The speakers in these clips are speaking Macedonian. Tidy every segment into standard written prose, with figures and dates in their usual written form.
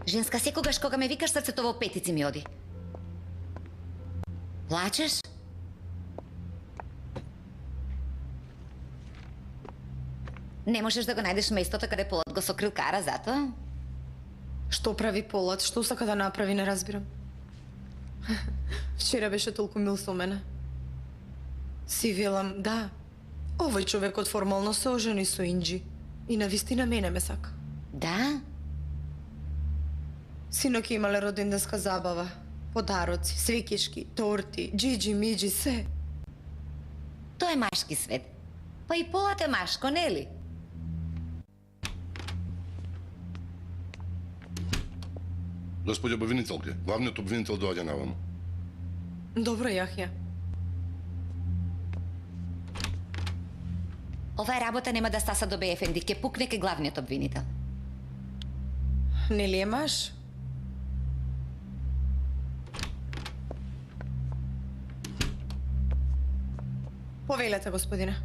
Женска, секогаш кога ме викаш, срцето во петици ми оди. Плачеш? Не можеш да го најдеш местото каде Полот го сокрил кара затоа? Што прави Полот? Што сака да направи, не разбирам. Вчера беше толку мил со мене. Си велам, да, овој човекот формално се ожени со Инджи. И навистина мене ме сака. Да? Синок имале роденденска забава. Подароци, свекишки, торти, джиджи, миджи, се. Тоа е машки свет. Па и Полот е машко, нели? Господјо обвинителке, главниот обвинител доаѓа наваму. Добро, Јахја. Оваа работа нема да стаса до БФНД, ке пукне ке главниот обвинител. Нели е маш? Повелете, господине.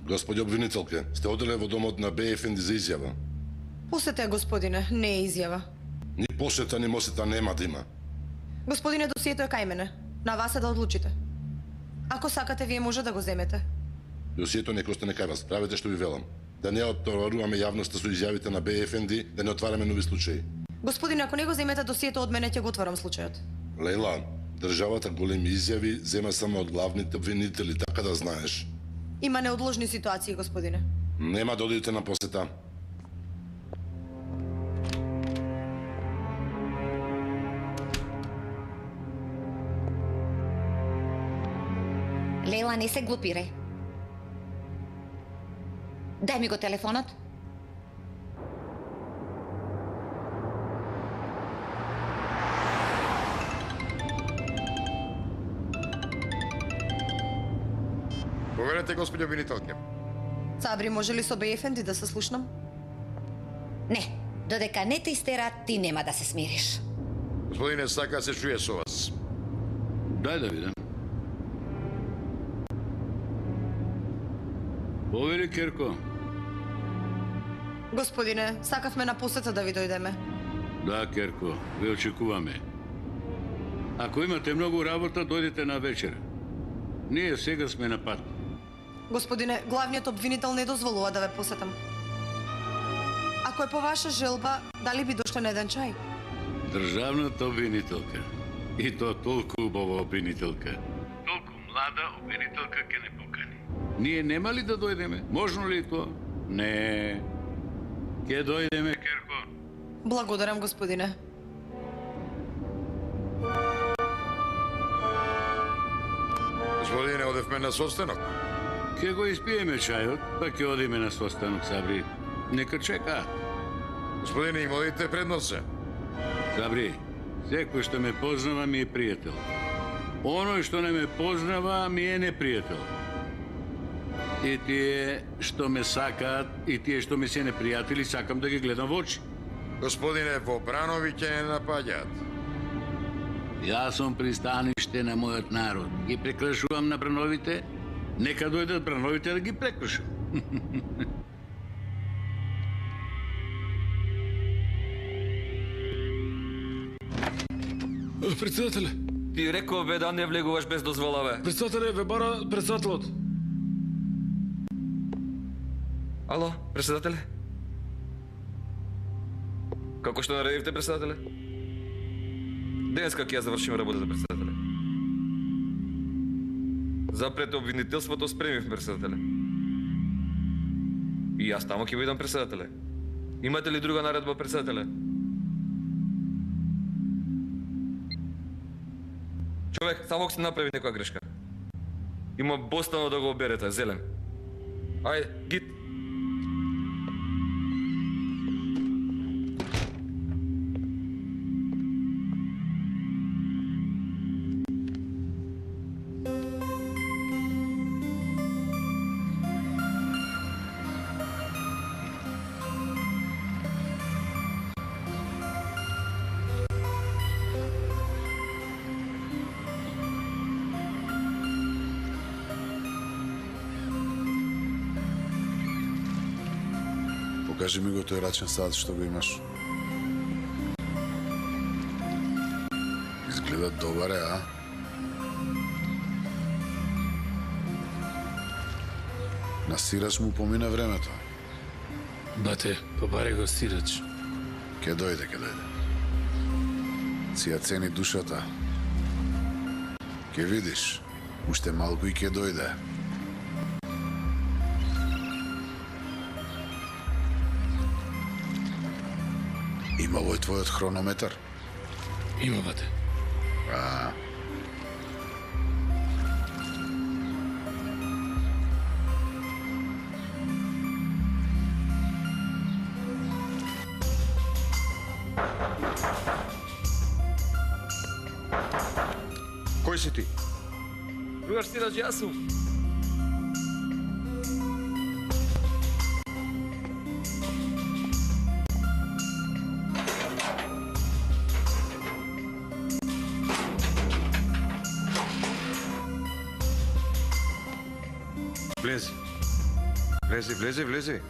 Господјо обвинителке, сте оделе во домот на БФНД за изјава. Посете, господине, не е изјава. Ни посета, ни мосета нема да има. Господине, досието е кај мене. На вас е да одлучите. Ако сакате, вие може да го земете. Досието нека остане кај вас, правете што ви велам. Да не отторуваме јавноста со изјавите на БФНД, да не отвараме нови случаи. Господине, ако не го земете досието од мене, ќе го отварам случајот. Лейла, државата големи изјави зема само од главните обвинители, така да знаеш. Има неодложни ситуации, господине. Нема да одите на посета. Лейла, не се глупирај. Дај ми го телефонот. Поверете, господјо обвинителке. Цабри, може ли со БФНД да се слушнам? Не, додека не те истерат, ти нема да се смириш. Господине, сака се чуе со вас. Дај да видам. Повели, Керко. Господине, сакавме на посета да ви дојдеме. Да, Керко, ве очекуваме. Ако имате многу работа, дојдете на вечер. Ние сега сме на пат. Господине, главниот обвинител не дозволува да ве посетам. Ако е по ваша желба, дали би дошле на еден чај? Државната обвинителка. И то толку убава обвинителка. Толку млада обвинителка ке не покани. Ние нема ли да дојдеме? Можно ли тоа? Не. Ке дојдеме, Керко. Благодарам, господине. Господине, одевме на состанок. Ке го испиеме чајот, па ке одиме на состанок, Сабри. Нека чека. Господине, ималите предносе. Сабри, секој што ме познава ми е пријател. Оној што не ме познава ми е непријател. И тие што ме сакаат, и тие што ми се непријатели, сакам да ги гледам во очи. Господине, во Бранови ќе не напаѓаат. Јас сум пристаниште на мојот народ. Ги прекршувам на брановите, нека дојдат брановите да ги прекршам. Председателе, Ти рекол бе да не влегуваш без дозвола, бе. председателе, ве бара председателот. Ало, председателе? Како што наредивте, председателе? Денеска ќе ја завршиме работата, председателе. За пред обвинителството спремивме, председателе. И јас тамо ќе бидам, председателе. Имате ли друга наредба, председателе? Човек, само ако се направи некоја грешка. Има бостано да го оберете, зелен. Ајде, гит. Покажи ми го тој рачен сад што го имаш. Изгледа добар е, а? На сирач му помина времето. Бате, побаре го сирач. Ке дојде. Си ја цени душата. Ке видиш, уште малку и ке дојде. Има во твојот хронометар? Има, бате. А, Кој си ти? Другар Сирач, јас сум. Влези. Влези.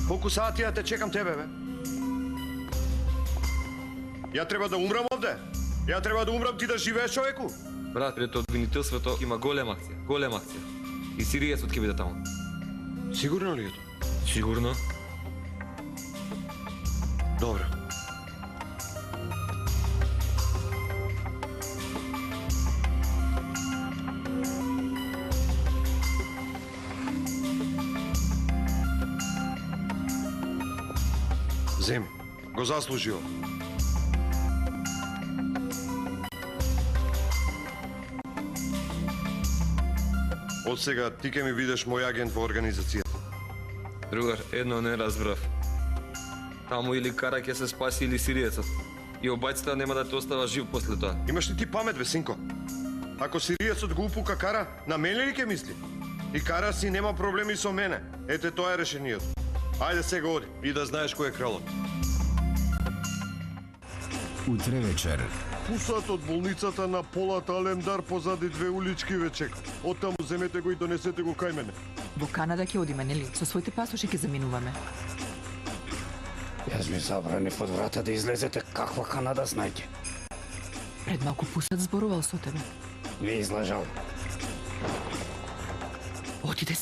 Колку сати ја те чекам тебе, бе? Ја треба да умрам овде? Ја треба да умрам ти да живееш, човеку? Брат, пред обвинителството има голема акција. И сириецот ќе биде таму. Сигурно ли е тоа? Сигурно. Добро. Земи, го заслужио. Од сега ти ке ми бидеш мој агент во организацијата. Другар, едно не разбрав. Таму или Кара ќе се спаси или сириецот. И обајцата нема да те остава жив после тоа. Имаш ли ти памет, бе, синко? Ако сириецот го упука Кара, на мене ли ке мисли? И Кара си нема проблеми со мене. Ете, тоа е решението. Ајде сега оди и да знаеш кој е кралот. Утре вечер. Пусат од болницата на Полат Алемдар позади 2 улички вечек. Оттаму земете го и донесете го кај мене. Во Канада ќе одиме, нели? Со своите пасоши ќе заминуваме. Јас ми забрани под врата да излезете. Каква Канада, знајте? Пред малку Пусат зборувал со тебе. Ви излажал. Отиде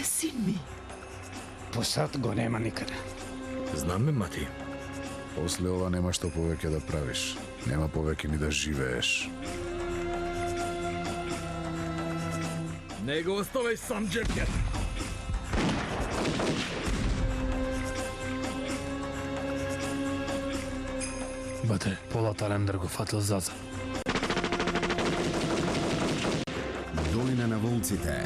син ми. Пусат го нема никаде. Знаме, мати. после ова нема што повеќе да правиш. Нема повеќе ни да живееш. Не го оставај сам, Джепкер. Бате, Полат Алемдар го фатил заза. Долина на волците.